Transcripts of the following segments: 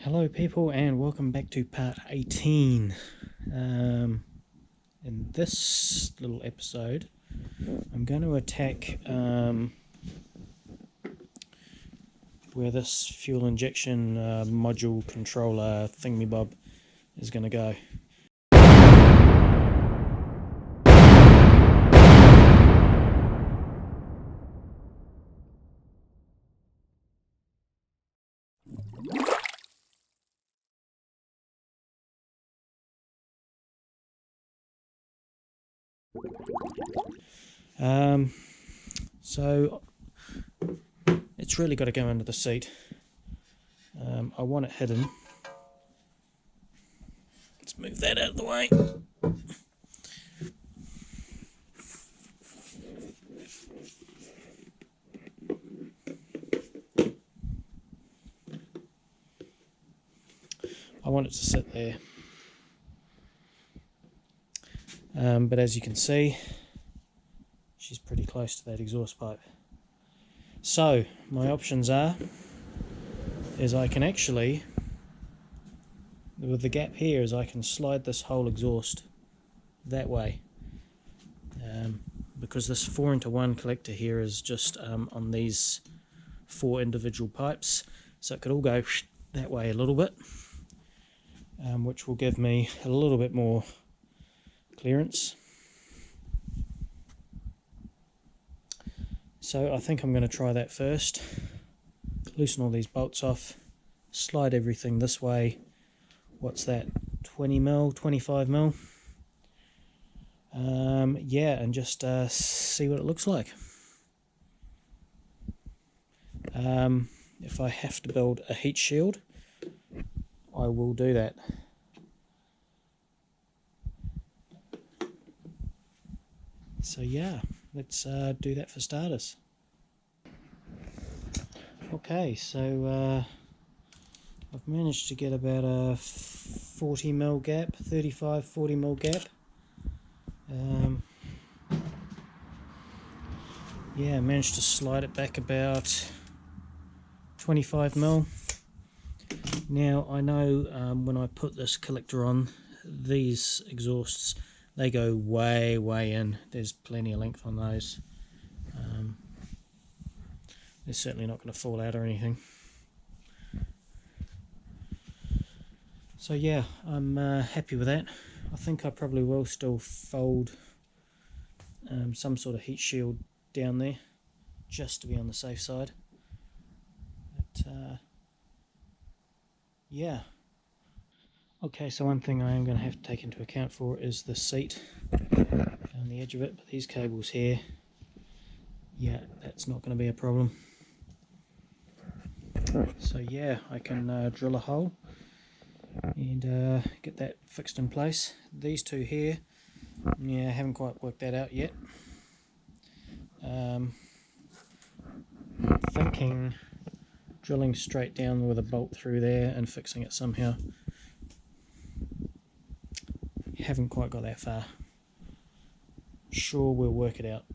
Hello people, and welcome back to part 18. In this little episode I'm going to attack where this fuel injection module controller thingy-bob is going to go. So it's really got to go under the seat. I want it hidden. Let's move that out of the way. I want it to sit there. But as you can see, she's pretty close to that exhaust pipe. So my options is I can actually, with the gap here, is I can slide this whole exhaust that way, because this 4-into-1 collector here is just on these 4 individual pipes, so it could all go that way a little bit, which will give me a little bit more clearance. So I think I'm going to try that first. Loosen all these bolts off, slide everything this way. What's that, 20 mil, 25 mil? Yeah, and just see what it looks like. If I have to build a heat shield, I will do that. So yeah, let's do that for starters. Okay, so I've managed to get about a 40 mil gap, 35-40 mil gap. Yeah, managed to slide it back about 25 mil. Now I know when I put this collector on, these exhausts, they go way in. There's plenty of length on those. They're certainly not going to fall out or anything. So yeah, I'm happy with that. I think I probably will still fold some sort of heat shield down there, just to be on the safe side. But yeah. Okay, so one thing I am going to have to take into account for is the seat on the edge of it, but these cables here, yeah, that's not going to be a problem. So yeah, I can drill a hole and get that fixed in place. These two here, yeah, I haven't quite worked that out yet. Thinking drilling straight down with a bolt through there and fixing it somehow. Haven't quite got that far. Sure, we'll work it out.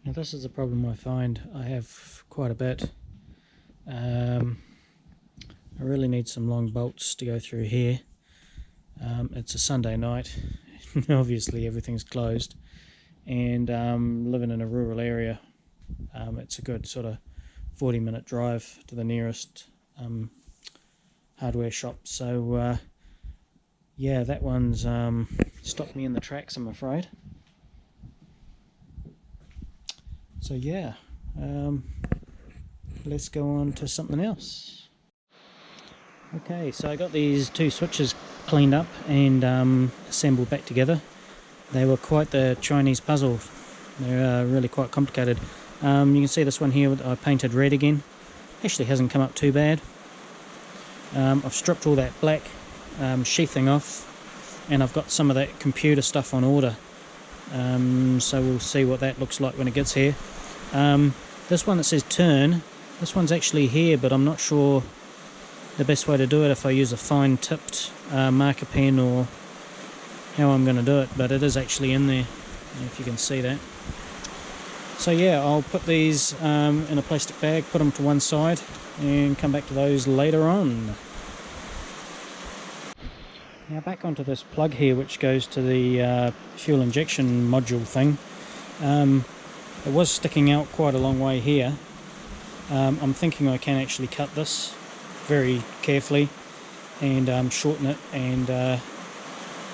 Now this is a problem I find I have quite a bit. I really need some long bolts to go through here. It's a Sunday night, obviously everything's closed, and living in a rural area, it's a good sort of 40-minute drive to the nearest hardware shop. So yeah, that one's stopped me in the tracks, I'm afraid. So yeah, let's go on to something else. Okay, so I got these two switches cleaned up and assembled back together. They were quite the Chinese puzzle. They're really quite complicated. You can see this one here I painted red again. Actually hasn't come up too bad. I've stripped all that black sheathing off, and I've got some of that computer stuff on order. So we'll see what that looks like when it gets here. This one that says turn, this one's actually here, but I'm not sure the best way to do it, if I use a fine tipped marker pen or how I'm going to do it, but it is actually in there, if you can see that. So yeah, I'll put these in a plastic bag, put them to one side, and come back to those later on. Now back onto this plug here, which goes to the fuel injection module thing. It was sticking out quite a long way here. I'm thinking I can actually cut this very carefully and shorten it and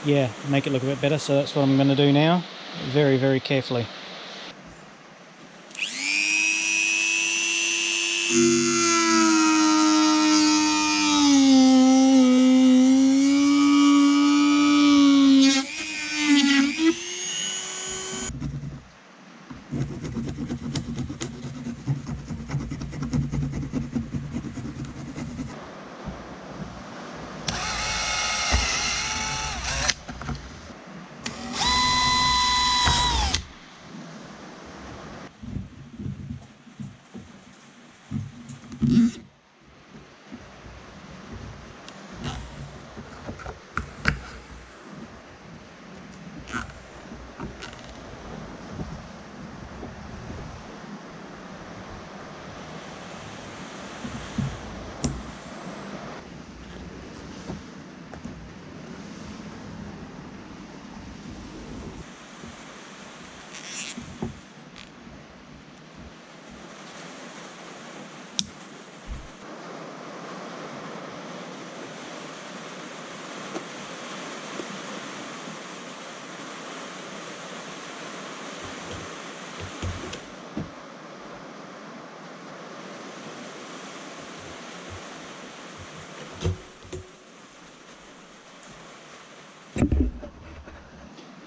yeah, make it look a bit better. So that's what I'm going to do now, very, very carefully.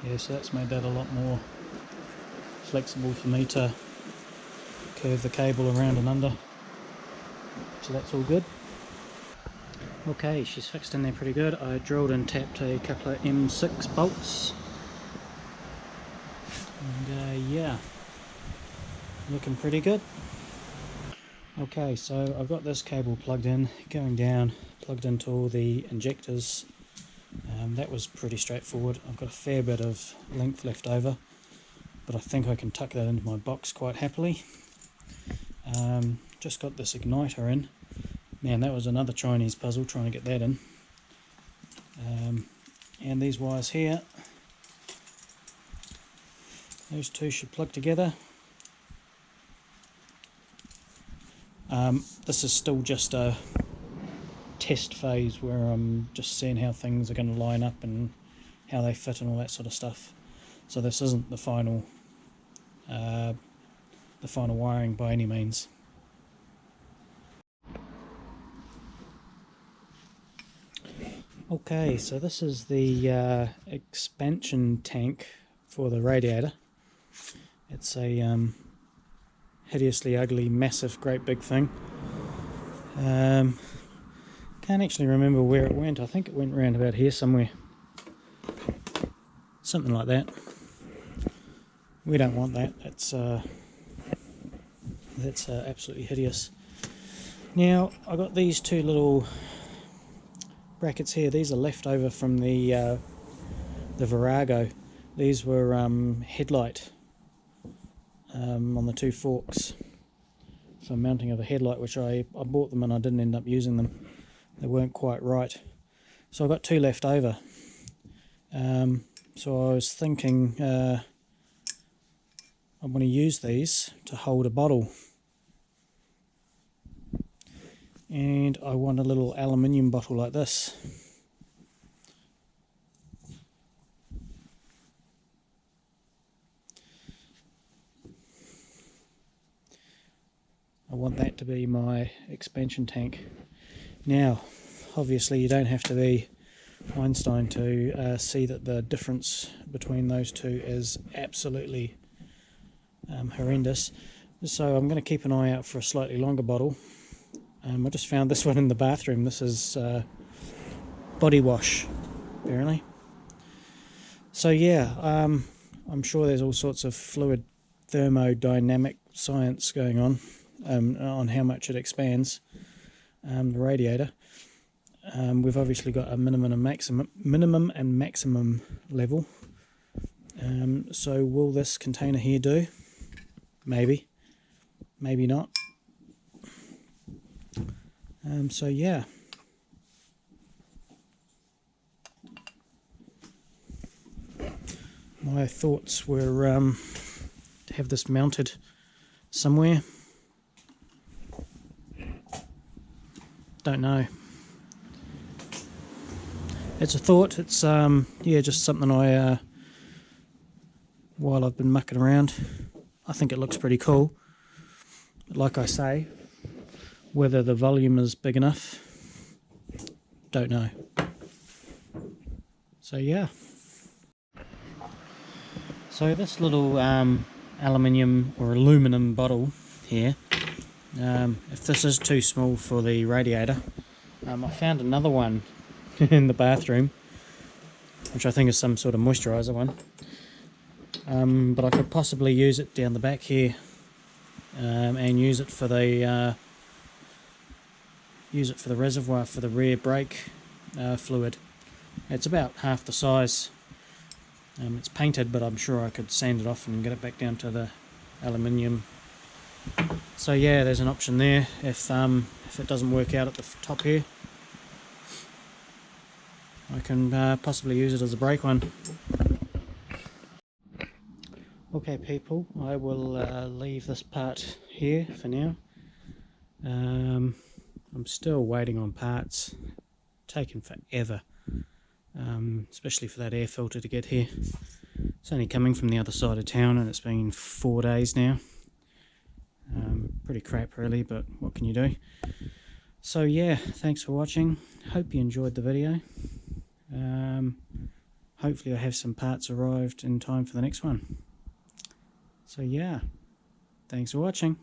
Yeah, so that's made that a lot more flexible for me to curve the cable around and under. So that's all good. Okay, she's fixed in there pretty good. I drilled and tapped a couple of M6 bolts. And yeah, looking pretty good. Okay, so I've got this cable plugged in, going down, plugged into all the injectors. That was pretty straightforward. I've got a fair bit of length left over, but I think I can tuck that into my box quite happily. Just got this igniter in. Man, that was another Chinese puzzle trying to get that in. And these wires here, those two should plug together. This is still just a test phase where I'm just seeing how things are going to line up and how they fit and all that sort of stuff. So this isn't the final wiring by any means. Okay, so this is the expansion tank for the radiator. It's a hideously ugly, massive, great big thing. Can't actually remember where it went. I think it went around about here somewhere. Something like that. We don't want that. That's absolutely hideous. Now, I got these two little brackets here. These are left over from the Virago. These were headlight on the two forks for mounting of a headlight, which I bought them and I didn't end up using them. They weren't quite right, so I've got two left over. So I was thinking I want to use these to hold a bottle, and I want a little aluminium bottle like this. I want that to be my expansion tank. Now, obviously you don't have to be Einstein to see that the difference between those two is absolutely horrendous. So I'm going to keep an eye out for a slightly longer bottle. I just found this one in the bathroom. This is body wash, apparently. So yeah, I'm sure there's all sorts of fluid thermodynamic science going on how much it expands the radiator. We've obviously got a minimum and maximum level. So will this container here do? Maybe, maybe not. So yeah. My thoughts were to have this mounted somewhere. Don't know. It's a thought. It's yeah, just something I while I've been mucking around, I think it looks pretty cool. But like I say, whether the volume is big enough, don't know. So yeah. So this little aluminium or aluminum bottle here, if this is too small for the radiator, I found another one in the bathroom, which I think is some sort of moisturiser one. But I could possibly use it down the back here, and use it for the reservoir for the rear brake fluid. It's about half the size. It's painted, but I'm sure I could sand it off and get it back down to the aluminium. So yeah, there's an option there if it doesn't work out at the top here. I can possibly use it as a brake one. Okay people, I will leave this part here for now. I'm still waiting on parts, taking forever. Especially for that air filter to get here. It's only coming from the other side of town and it's been 4 days now. Pretty crap really, but what can you do? So yeah, thanks for watching. Hope you enjoyed the video. Hopefully I have some parts arrived in time for the next one. So yeah, thanks for watching.